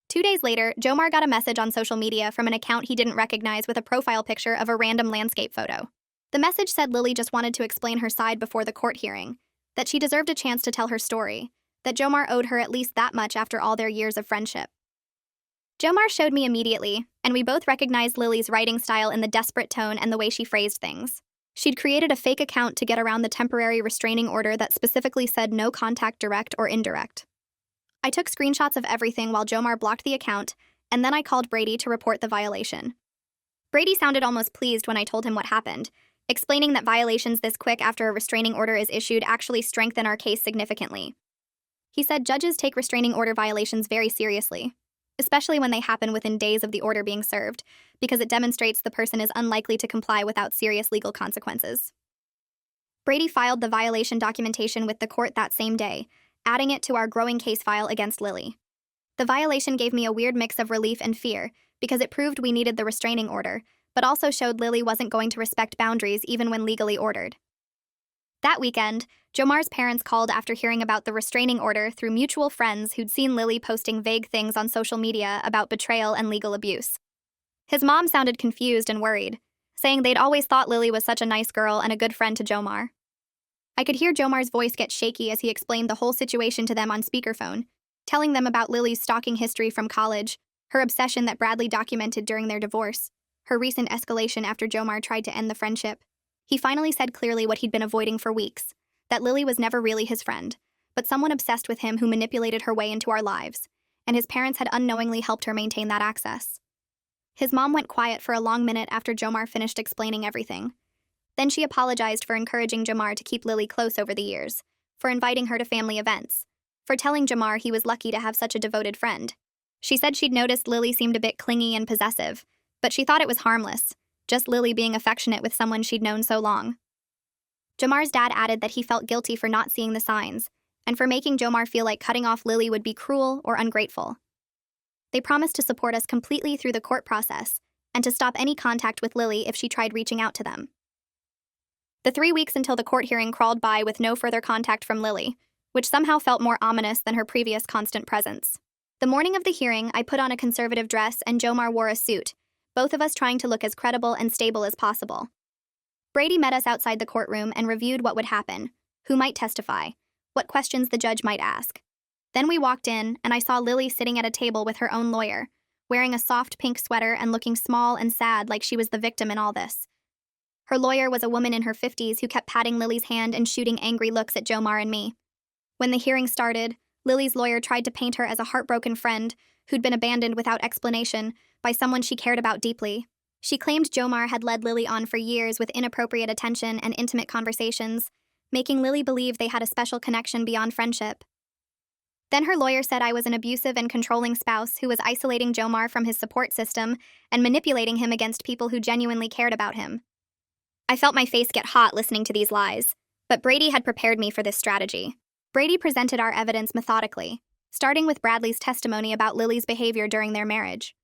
A: 2 days later, Jomar got a message on social media from an account he didn't recognize with a profile picture of a random landscape photo. The message said Lily just wanted to explain her side before the court hearing, that she deserved a chance to tell her story, that Jomar owed her at least that much after all their years of friendship. Jomar showed me immediately, and we both recognized Lily's writing style in the desperate tone and the way she phrased things. She'd created a fake account to get around the temporary restraining order that specifically said no contact direct or indirect. I took screenshots of everything while Jomar blocked the account, and then I called Brady to report the violation. Brady sounded almost pleased when I told him what happened, explaining that violations this quick after a restraining order is issued actually strengthen our case significantly. He said judges take restraining order violations very seriously, especially when they happen within days of the order being served, because it demonstrates the person is unlikely to comply without serious legal consequences. Brady filed the violation documentation with the court that same day, adding it to our growing case file against Lily. The violation gave me a weird mix of relief and fear, because it proved we needed the restraining order, but also showed Lily wasn't going to respect boundaries even when legally ordered. That weekend, Jomar's parents called after hearing about the restraining order through mutual friends who'd seen Lily posting vague things on social media about betrayal and legal abuse. His mom sounded confused and worried, saying they'd always thought Lily was such a nice girl and a good friend to Jomar. I could hear Jomar's voice get shaky as he explained the whole situation to them on speakerphone, telling them about Lily's stalking history from college, her obsession that Bradley documented during their divorce, her recent escalation after Jomar tried to end the friendship. He finally said clearly what he'd been avoiding for weeks, that Lily was never really his friend, but someone obsessed with him who manipulated her way into our lives, and his parents had unknowingly helped her maintain that access. His mom went quiet for a long minute after Jomar finished explaining everything. Then she apologized for encouraging Jomar to keep Lily close over the years, for inviting her to family events, for telling Jomar he was lucky to have such a devoted friend. She said she'd noticed Lily seemed a bit clingy and possessive, but she thought it was harmless, just Lily being affectionate with someone she'd known so long. Jomar's dad added that he felt guilty for not seeing the signs, and for making Jomar feel like cutting off Lily would be cruel or ungrateful. They promised to support us completely through the court process, and to stop any contact with Lily if she tried reaching out to them. The 3 weeks until the court hearing crawled by with no further contact from Lily, which somehow felt more ominous than her previous constant presence. The morning of the hearing, I put on a conservative dress and Jomar wore a suit, both of us trying to look as credible and stable as possible. Brady met us outside the courtroom and reviewed what would happen, who might testify, what questions the judge might ask. Then we walked in, and I saw Lily sitting at a table with her own lawyer, wearing a soft pink sweater and looking small and sad like she was the victim in all this. Her lawyer was a woman in her 50s who kept patting Lily's hand and shooting angry looks at Jomar and me. When the hearing started, Lily's lawyer tried to paint her as a heartbroken friend who'd been abandoned without explanation by someone she cared about deeply. She claimed Jomar had led Lily on for years with inappropriate attention and intimate conversations, making Lily believe they had a special connection beyond friendship. Then her lawyer said I was an abusive and controlling spouse who was isolating Jomar from his support system and manipulating him against people who genuinely cared about him. I felt my face get hot listening to these lies, but Brady had prepared me for this strategy. Brady presented our evidence methodically, starting with Bradley's testimony about Lily's behavior during their marriage.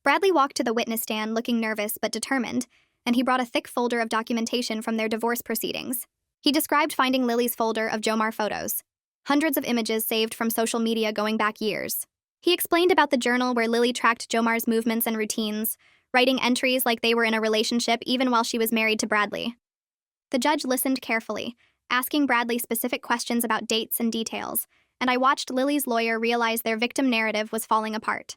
A: Bradley walked to the witness stand looking nervous but determined, and he brought a thick folder of documentation from their divorce proceedings. He described finding Lily's folder of Jomar photos, hundreds of images saved from social media going back years. He explained about the journal where Lily tracked Jomar's movements and routines, writing entries like they were in a relationship even while she was married to Bradley. The judge listened carefully, asking Bradley specific questions about dates and details, and I watched Lily's lawyer realize their victim narrative was falling apart.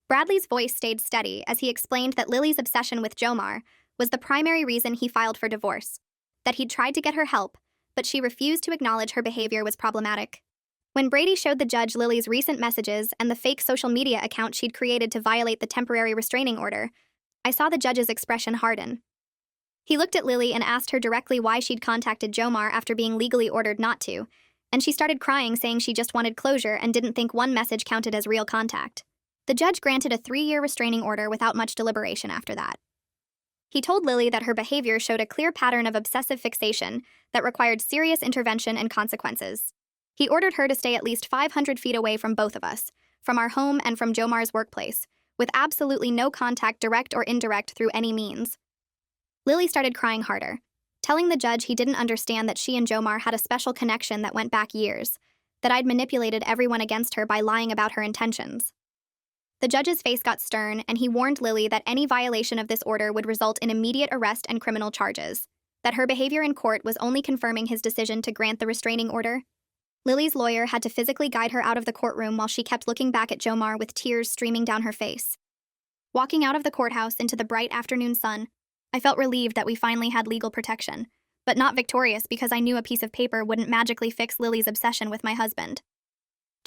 A: Bradley's voice stayed steady as he explained that Lily's obsession with Jomar was the primary reason he filed for divorce, that he'd tried to get her help, but she refused to acknowledge her behavior was problematic. When Brady showed the judge Lily's recent messages and the fake social media account she'd created to violate the temporary restraining order, I saw the judge's expression harden. He looked at Lily and asked her directly why she'd contacted Jomar after being legally ordered not to, and she started crying, saying she just wanted closure and didn't think one message counted as real contact. The judge granted a 3-year restraining order without much deliberation after that. He told Lily that her behavior showed a clear pattern of obsessive fixation that required serious intervention and consequences. He ordered her to stay at least 500 feet away from both of us, from our home and from Jomar's workplace, with absolutely no contact, direct or indirect, through any means. Lily started crying harder, telling the judge he didn't understand that she and Jomar had a special connection that went back years, that I'd manipulated everyone against her by lying about her intentions. The judge's face got stern, and he warned Lily that any violation of this order would result in immediate arrest and criminal charges, that her behavior in court was only confirming his decision to grant the restraining order. Lily's lawyer had to physically guide her out of the courtroom while she kept looking back at Jomar with tears streaming down her face. Walking out of the courthouse into the bright afternoon sun, I felt relieved that we finally had legal protection, but not victorious because I knew a piece of paper wouldn't magically fix Lily's obsession with my husband.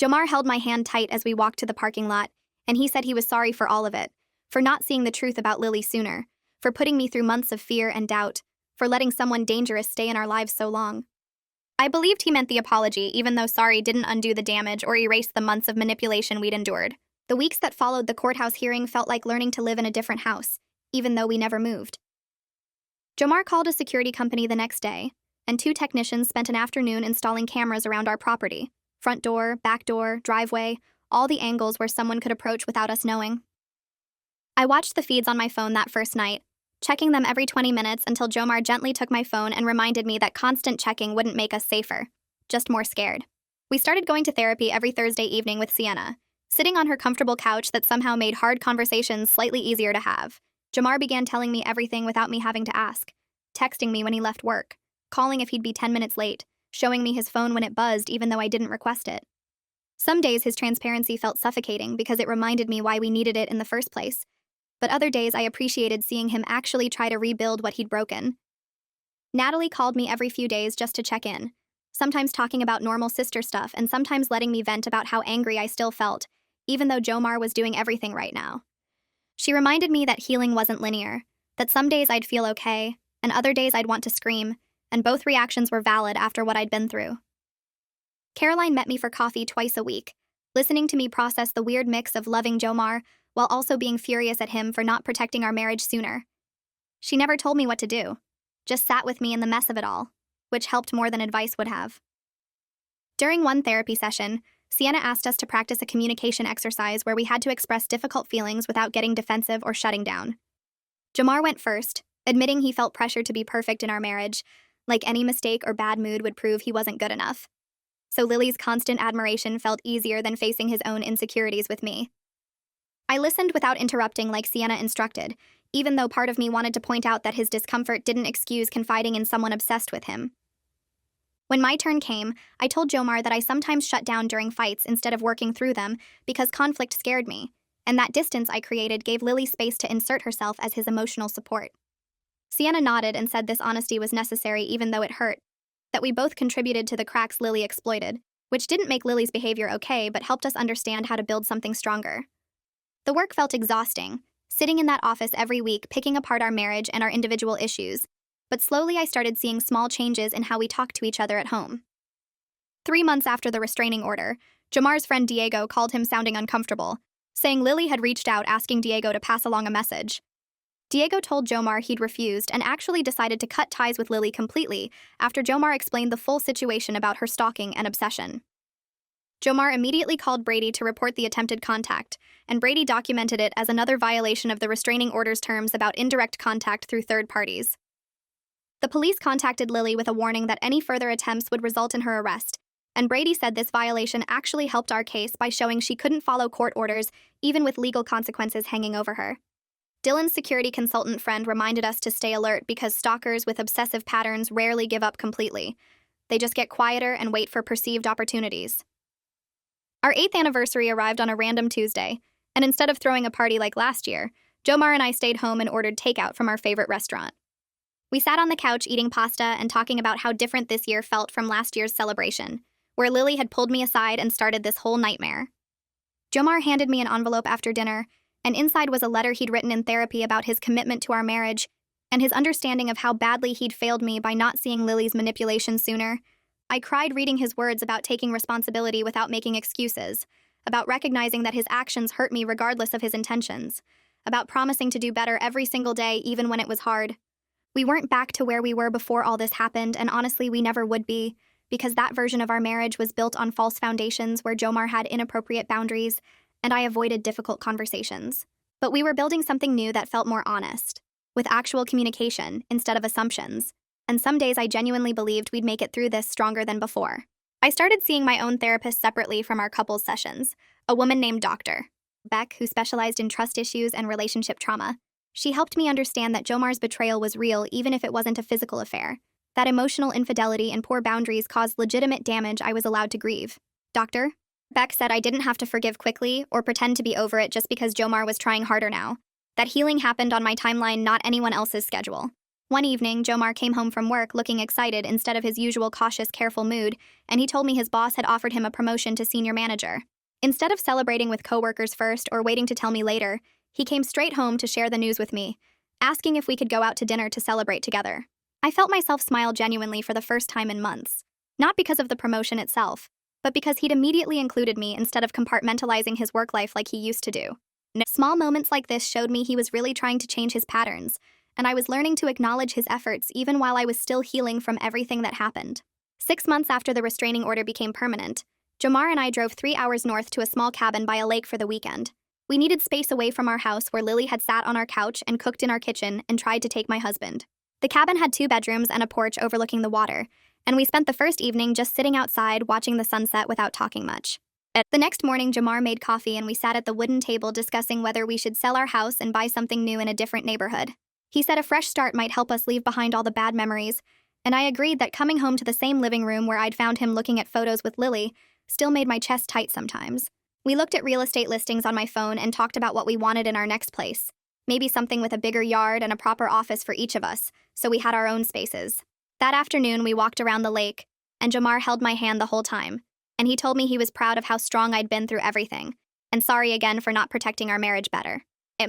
A: Jomar held my hand tight as we walked to the parking lot, and he said he was sorry for all of it, for not seeing the truth about Lily sooner, for putting me through months of fear and doubt, for letting someone dangerous stay in our lives so long. I believed he meant the apology, even though sorry didn't undo the damage or erase the months of manipulation we'd endured. The weeks that followed the courthouse hearing felt like learning to live in a different house, even though we never moved. Jomar called a security company the next day, and 2 technicians spent an afternoon installing cameras around our property. Front door, back door, driveway, all the angles where someone could approach without us knowing. I watched the feeds on my phone that first night, checking them every 20 minutes until Jomar gently took my phone and reminded me that constant checking wouldn't make us safer, just more scared. We started going to therapy every Thursday evening with Sienna, sitting on her comfortable couch that somehow made hard conversations slightly easier to have. Jomar began telling me everything without me having to ask, texting me when he left work, calling if he'd be 10 minutes late, showing me his phone when it buzzed even though I didn't request it. Some days his transparency felt suffocating because it reminded me why we needed it in the first place, but other days I appreciated seeing him actually try to rebuild what he'd broken. Natalie called me every few days just to check in, sometimes talking about normal sister stuff and sometimes letting me vent about how angry I still felt, even though Jomar was doing everything right now. She reminded me that healing wasn't linear, that some days I'd feel okay, and other days I'd want to scream, and both reactions were valid after what I'd been through. Caroline met me for coffee twice a week, listening to me process the weird mix of loving Jomar while also being furious at him for not protecting our marriage sooner. She never told me what to do, just sat with me in the mess of it all, which helped more than advice would have. During one therapy session, Sienna asked us to practice a communication exercise where we had to express difficult feelings without getting defensive or shutting down. Jomar went first, admitting he felt pressure to be perfect in our marriage, like any mistake or bad mood would prove he wasn't good enough. So Lily's constant admiration felt easier than facing his own insecurities with me. I listened without interrupting like Sienna instructed, even though part of me wanted to point out that his discomfort didn't excuse confiding in someone obsessed with him. When my turn came, I told Jomar that I sometimes shut down during fights instead of working through them because conflict scared me, and that distance I created gave Lily space to insert herself as his emotional support. Sienna nodded and said this honesty was necessary even though it hurt, that we both contributed to the cracks Lily exploited, which didn't make Lily's behavior okay but helped us understand how to build something stronger. The work felt exhausting, sitting in that office every week picking apart our marriage and our individual issues, but slowly I started seeing small changes in how we talked to each other at home. 3 months after the restraining order, Jomar's friend Diego called him sounding uncomfortable, saying Lily had reached out asking Diego to pass along a message. Diego told Jomar he'd refused and actually decided to cut ties with Lily completely after Jomar explained the full situation about her stalking and obsession. Jomar immediately called Brady to report the attempted contact, and Brady documented it as another violation of the restraining order's terms about indirect contact through third parties. The police contacted Lily with a warning that any further attempts would result in her arrest, and Brady said this violation actually helped our case by showing she couldn't follow court orders even with legal consequences hanging over her. Dylan's security consultant friend reminded us to stay alert because stalkers with obsessive patterns rarely give up completely. They just get quieter and wait for perceived opportunities. Our 8th anniversary arrived on a random Tuesday, and instead of throwing a party like last year, Jomar and I stayed home and ordered takeout from our favorite restaurant. We sat on the couch eating pasta and talking about how different this year felt from last year's celebration, where Lily had pulled me aside and started this whole nightmare. Jomar handed me an envelope after dinner, and inside was a letter he'd written in therapy about his commitment to our marriage and his understanding of how badly he'd failed me by not seeing Lily's manipulation sooner. I cried reading his words about taking responsibility without making excuses, about recognizing that his actions hurt me regardless of his intentions, about promising to do better every single day even when it was hard. We weren't back to where we were before all this happened, and honestly we never would be, because that version of our marriage was built on false foundations where Jomar had inappropriate boundaries, and I avoided difficult conversations. But we were building something new that felt more honest, with actual communication instead of assumptions, and some days I genuinely believed we'd make it through this stronger than before. I started seeing my own therapist separately from our couples sessions, a woman named Dr. Beck, who specialized in trust issues and relationship trauma. She helped me understand that Jomar's betrayal was real even if it wasn't a physical affair, that emotional infidelity and poor boundaries caused legitimate damage I was allowed to grieve. Dr. Beck said I didn't have to forgive quickly or pretend to be over it just because Jomar was trying harder now, that healing happened on my timeline, not anyone else's schedule. One evening, Jomar came home from work looking excited instead of his usual cautious, careful mood, and he told me his boss had offered him a promotion to senior manager. Instead of celebrating with coworkers first or waiting to tell me later, he came straight home to share the news with me, asking if we could go out to dinner to celebrate together. I felt myself smile genuinely for the first time in months. Not because of the promotion itself, but because he'd immediately included me instead of compartmentalizing his work life like he used to do. Small moments like this showed me he was really trying to change his patterns, and I was learning to acknowledge his efforts even while I was still healing from everything that happened. 6 months after the restraining order became permanent, Jomar and I drove 3 hours north to a small cabin by a lake for the weekend. We needed space away from our house where Lily had sat on our couch and cooked in our kitchen and tried to take my husband. The cabin had 2 bedrooms and a porch overlooking the water, and we spent the first evening just sitting outside watching the sunset without talking much. The next morning, Jomar made coffee and we sat at the wooden table discussing whether we should sell our house and buy something new in a different neighborhood. He said a fresh start might help us leave behind all the bad memories, and I agreed that coming home to the same living room where I'd found him looking at photos with Lily still made my chest tight sometimes. We looked at real estate listings on my phone and talked about what we wanted in our next place. Maybe something with a bigger yard and a proper office for each of us, so we had our own spaces. That afternoon, we walked around the lake, and Jomar held my hand the whole time, and he told me he was proud of how strong I'd been through everything, and sorry again for not protecting our marriage better.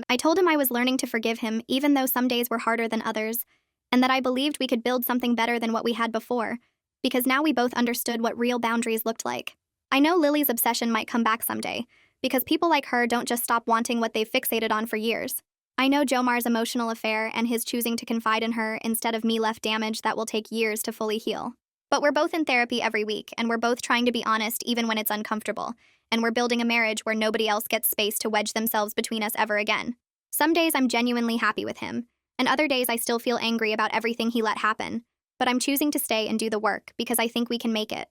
A: I told him I was learning to forgive him even though some days were harder than others, and that I believed we could build something better than what we had before, because now we both understood what real boundaries looked like. I know Lily's obsession might come back someday, because people like her don't just stop wanting what they've fixated on for years. I know Jomar's emotional affair and his choosing to confide in her instead of me left damage that will take years to fully heal. But we're both in therapy every week, and we're both trying to be honest even when it's uncomfortable, and we're building a marriage where nobody else gets space to wedge themselves between us ever again. Some days I'm genuinely happy with him, and other days I still feel angry about everything he let happen, but I'm choosing to stay and do the work because I think we can make it.